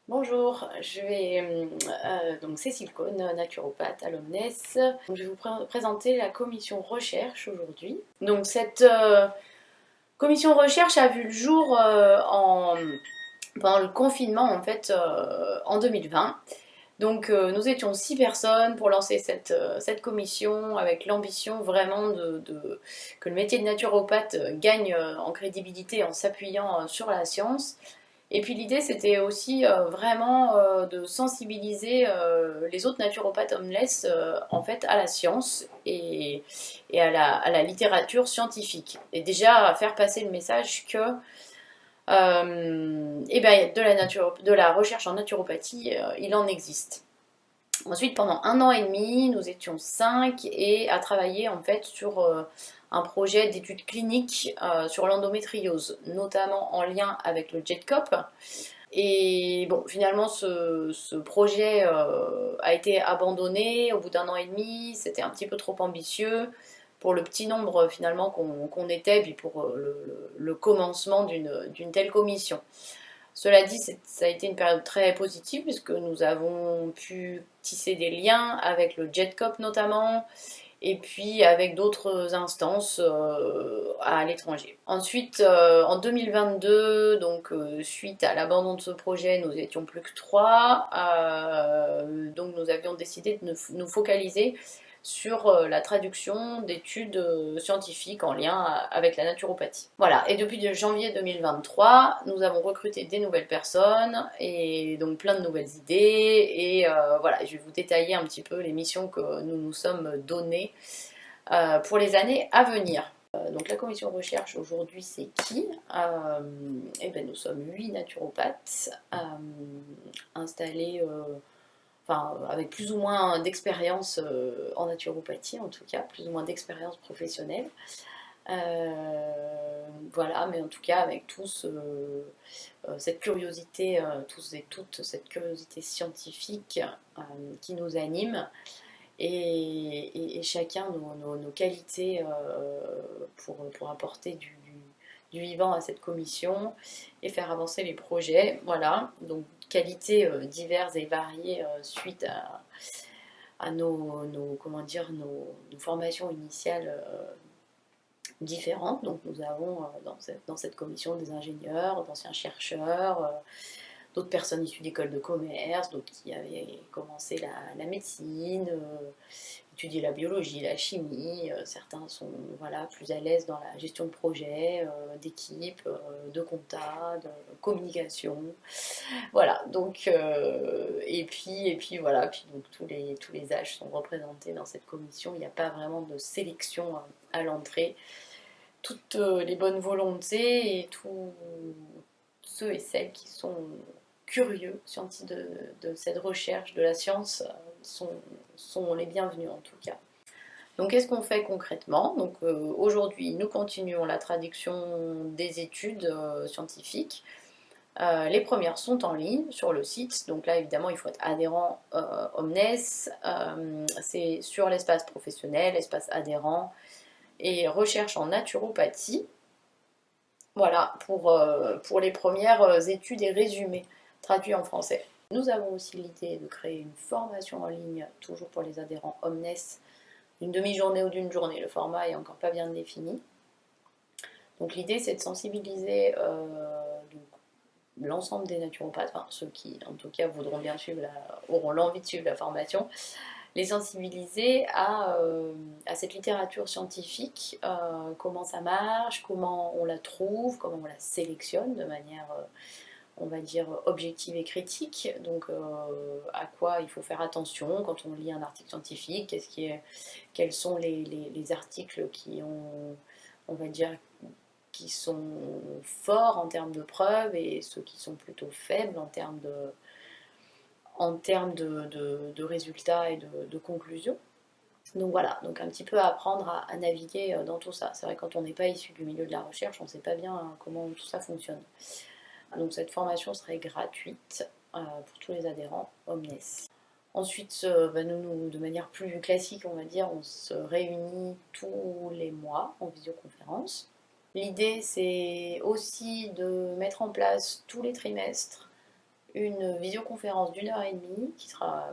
Bonjour, donc Cécile Cohn, naturopathe à l'Omnes. Donc, je vais vous présenter la commission recherche aujourd'hui. Donc cette commission recherche a vu le jour pendant le confinement en fait en 2020. Donc nous étions 6 personnes pour lancer cette commission avec l'ambition vraiment que le métier de naturopathe gagne en crédibilité en s'appuyant sur la science. Et puis l'idée c'était aussi vraiment de sensibiliser les autres naturopathes homeless en fait à la science et à la littérature scientifique. Et déjà faire passer le message que et ben, de la recherche en naturopathie, il en existe. Ensuite, pendant 1 an et demi, nous étions 5 et à travailler en fait sur un projet d'études cliniques sur l'endométriose, notamment en lien avec le JEDCOP. Et bon, finalement, ce projet a été abandonné au bout d'1 an et demi. C'était un petit peu trop ambitieux pour le petit nombre finalement qu'on était, puis pour le commencement d'une telle commission. Cela dit, ça a été une période très positive puisque nous avons pu tisser des liens avec le JEDCOP notamment, et puis avec d'autres instances à l'étranger. Ensuite, en 2022, donc suite à l'abandon de ce projet, nous étions plus que 3, donc nous avions décidé de nous focaliser sur la traduction d'études scientifiques en lien avec la naturopathie. Voilà, et depuis janvier 2023, nous avons recruté des nouvelles personnes et donc plein de nouvelles idées. Et voilà, je vais vous détailler un petit peu les missions que nous nous sommes données pour les années à venir. Donc la commission recherche aujourd'hui c'est qui Eh bien, nous sommes 8 naturopathes installés enfin, avec plus ou moins d'expérience en naturopathie, en tout cas, plus ou moins d'expérience professionnelle. Voilà, mais en tout cas, avec tous cette curiosité, tous et toutes, cette curiosité scientifique qui nous anime, et chacun nos qualités pour apporter du vivant à cette commission et faire avancer les projets. Voilà, donc qualités diverses et variées suite à comment dire, nos formations initiales différentes. Donc nous avons dans cette commission des ingénieurs, d'anciens chercheurs, d'autres personnes issues d'écoles de commerce, d'autres qui avaient commencé la médecine, étudié la biologie, la chimie. Certains sont voilà, plus à l'aise dans la gestion de projets, d'équipe, de compta, de communication. Voilà, donc, et puis voilà, puis donc tous les âges sont représentés dans cette commission. Il n'y a pas vraiment de sélection à l'entrée. Toutes les bonnes volontés et tous ceux et celles qui sont curieux de cette recherche de la science sont les bienvenus en tout cas. Donc qu'est-ce qu'on fait concrètement? Donc aujourd'hui nous continuons la traduction des études scientifiques. Les premières sont en ligne sur le site, donc là évidemment il faut être adhérent Omnes, c'est sur l'espace professionnel, l'espace adhérent et recherche en naturopathie. Voilà, pour les premières études et résumés traduits en français. Nous avons aussi l'idée de créer une formation en ligne, toujours pour les adhérents Omnes, d'une demi-journée ou d'une journée. Le format est encore pas bien défini. Donc l'idée c'est de sensibiliser l'ensemble des naturopathes, enfin ceux qui en tout cas voudront bien suivre auront l'envie de suivre la formation, les sensibiliser à cette littérature scientifique, comment ça marche, comment on la trouve, comment on la sélectionne de manière, on va dire, objective et critique. Donc à quoi il faut faire attention quand on lit un article scientifique, quels sont les articles qui ont, on va dire, qui sont forts en termes de preuves et ceux qui sont plutôt faibles en termes de résultats et de conclusions. Donc voilà, donc un petit peu apprendre à naviguer dans tout ça. C'est vrai que quand on n'est pas issu du milieu de la recherche, on ne sait pas bien comment tout ça fonctionne. Donc cette formation serait gratuite pour tous les adhérents Omnes. Ensuite, nous, de manière plus classique, on va dire, on se réunit tous les mois en visioconférence. L'idée, c'est aussi de mettre en place tous les trimestres une visioconférence d'1 heure et demie qui sera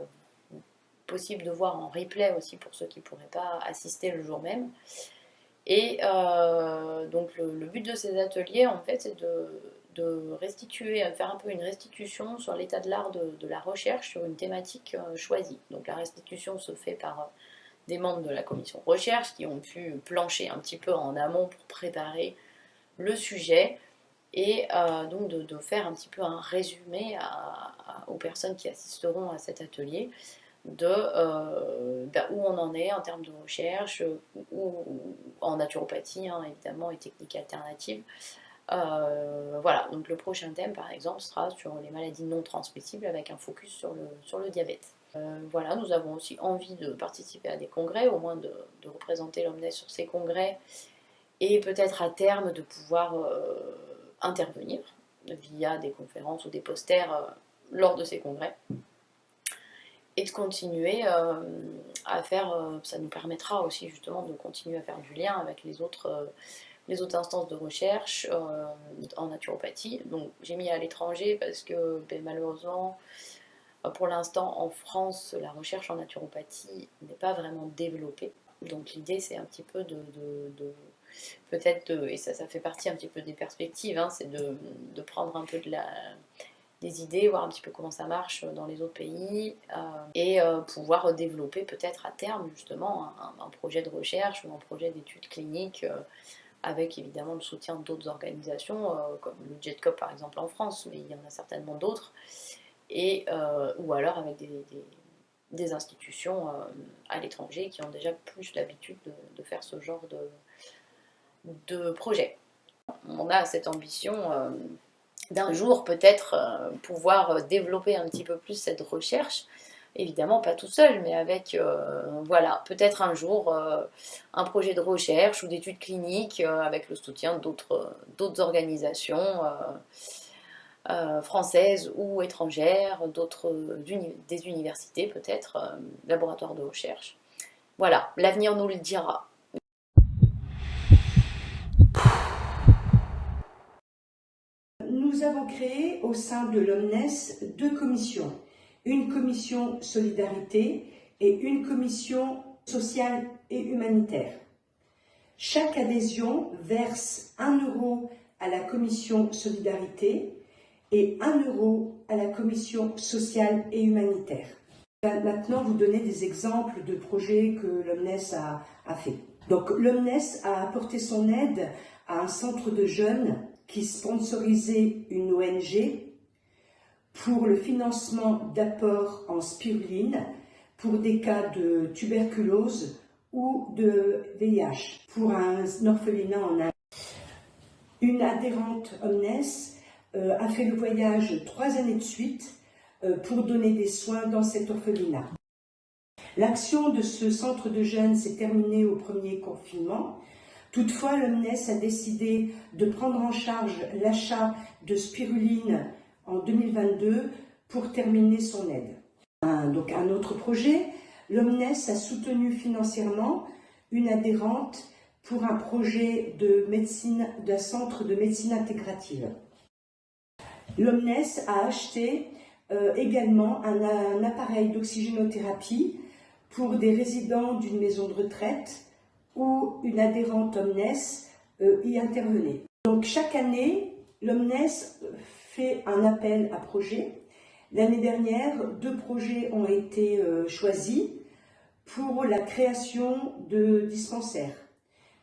possible de voir en replay aussi pour ceux qui ne pourraient pas assister le jour même. Et donc le but de ces ateliers, en fait, c'est de restituer, faire un peu une restitution sur l'état de l'art de la recherche sur une thématique choisie. Donc la restitution se fait par des membres de la commission recherche qui ont pu plancher un petit peu en amont pour préparer le sujet et donc de faire un petit peu un résumé aux personnes qui assisteront à cet atelier de où on en est en termes de recherche, ou en naturopathie hein, évidemment et techniques alternatives. Voilà, donc le prochain thème par exemple sera sur les maladies non transmissibles avec un focus sur le diabète. Voilà, nous avons aussi envie de participer à des congrès, au moins de représenter l'Omnes sur ces congrès et peut-être à terme de pouvoir intervenir via des conférences ou des posters lors de ces congrès et de continuer à faire, ça nous permettra aussi justement de continuer à faire du lien avec les autres instances de recherche en naturopathie. Donc j'ai mis à l'étranger parce que malheureusement, pour l'instant en France, la recherche en naturopathie n'est pas vraiment développée. Donc l'idée c'est un petit peu peut-être, et ça fait partie un petit peu des perspectives, hein, c'est de prendre un peu des idées, voir un petit peu comment ça marche dans les autres pays et pouvoir développer peut-être à terme justement un projet de recherche ou un projet d'études cliniques avec évidemment le soutien d'autres organisations comme le JETCOP par exemple en France, mais il y en a certainement d'autres, et ou alors avec des institutions à l'étranger qui ont déjà plus l'habitude de faire ce genre de projet. On a cette ambition d'un jour peut-être pouvoir développer un petit peu plus cette recherche. Évidemment pas tout seul, mais avec voilà, peut-être un jour un projet de recherche ou d'études cliniques avec le soutien d'autres organisations françaises ou étrangères, des universités peut-être, laboratoires de recherche. Voilà, l'avenir nous le dira. Nous avons créé au sein de l'Omnes 2 commissions. Une commission solidarité et une commission sociale et humanitaire. Chaque adhésion verse 1 euro à la commission solidarité et 1 euro à la commission sociale et humanitaire. Je vais maintenant vous donner des exemples de projets que l'Omnes a fait. Donc l'Omnes a apporté son aide à un centre de jeunes qui sponsorisait une ONG pour le financement d'apports en spiruline pour des cas de tuberculose ou de VIH pour un orphelinat en Inde. Une adhérente Omnes a fait le voyage 3 années de suite pour donner des soins dans cet orphelinat. L'action de ce centre de jeunes s'est terminée au premier confinement. Toutefois, l'Omnes a décidé de prendre en charge l'achat de spiruline en 2022 pour terminer son aide. Donc un autre projet, l'Omnes a soutenu financièrement une adhérente pour un projet de médecine, d'un centre de médecine intégrative. L'Omnes a acheté également un appareil d'oxygénothérapie pour des résidents d'une maison de retraite où une adhérente Omnes y intervenait. Donc chaque année, l'Omnes fait un appel à projets. L'année dernière, 2 projets ont été choisis pour la création de dispensaires.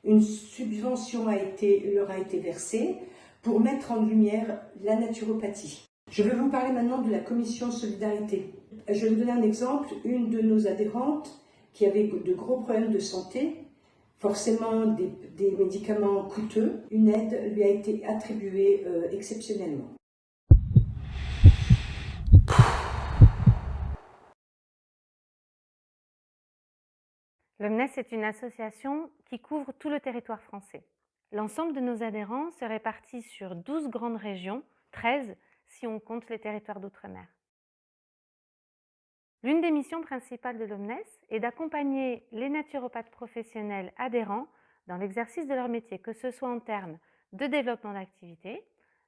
Une subvention leur a été versée pour mettre en lumière la naturopathie. Je vais vous parler maintenant de la commission solidarité. Je vais vous donner un exemple. Une de nos adhérentes qui avait de gros problèmes de santé, forcément des médicaments coûteux, une aide lui a été attribuée exceptionnellement. L'Omnes est une association qui couvre tout le territoire français. L'ensemble de nos adhérents se répartit sur 12 grandes régions, 13 si on compte les territoires d'outre-mer. L'une des missions principales de l'Omnes est d'accompagner les naturopathes professionnels adhérents dans l'exercice de leur métier, que ce soit en termes de développement d'activité,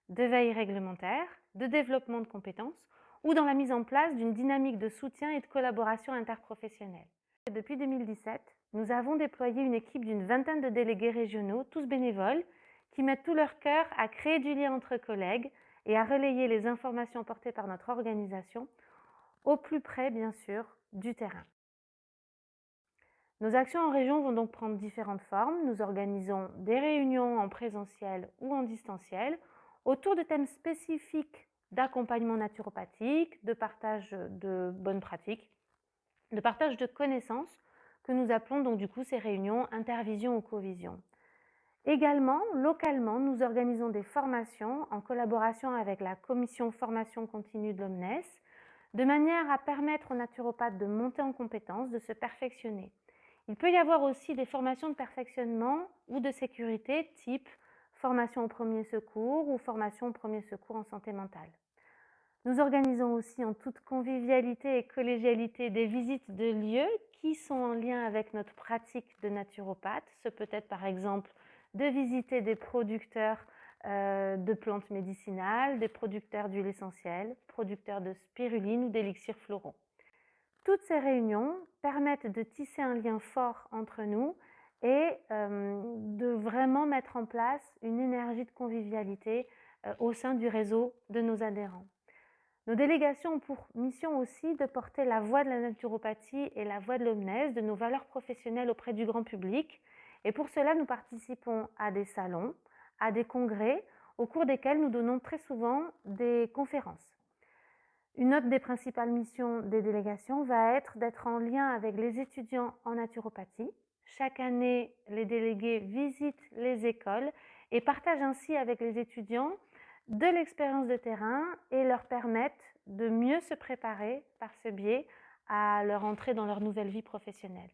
de veille réglementaire, de développement de compétences ou dans la mise en place d'une dynamique de soutien et de collaboration interprofessionnelle. Depuis 2017, nous avons déployé une équipe d'une vingtaine de délégués régionaux, tous bénévoles, qui mettent tout leur cœur à créer du lien entre collègues et à relayer les informations portées par notre organisation au plus près, bien sûr, du terrain. Nos actions en région vont donc prendre différentes formes. Nous organisons des réunions en présentiel ou en distanciel autour de thèmes spécifiques d'accompagnement naturopathique, de partage de bonnes pratiques, de partage de connaissances que nous appelons donc du coup ces réunions intervision ou covision. Également, localement, nous organisons des formations en collaboration avec la commission formation continue de l'OMNES, de manière à permettre aux naturopathes de monter en compétences, de se perfectionner. Il peut y avoir aussi des formations de perfectionnement ou de sécurité type formation au premier secours ou formation au premier secours en santé mentale. Nous organisons aussi en toute convivialité et collégialité des visites de lieux qui sont en lien avec notre pratique de naturopathe. Ce peut être par exemple de visiter des producteurs de plantes médicinales, des producteurs d'huiles essentielles, producteurs de spiruline ou d'élixirs floraux. Toutes ces réunions permettent de tisser un lien fort entre nous et de vraiment mettre en place une énergie de convivialité au sein du réseau de nos adhérents. Nos délégations ont pour mission aussi de porter la voix de la naturopathie et la voix de l'OMNES, de nos valeurs professionnelles auprès du grand public. Et pour cela, nous participons à des salons, à des congrès, au cours desquels nous donnons très souvent des conférences. Une autre des principales missions des délégations va être d'être en lien avec les étudiants en naturopathie. Chaque année, les délégués visitent les écoles et partagent ainsi avec les étudiants de l'expérience de terrain et leur permettent de mieux se préparer par ce biais à leur entrée dans leur nouvelle vie professionnelle.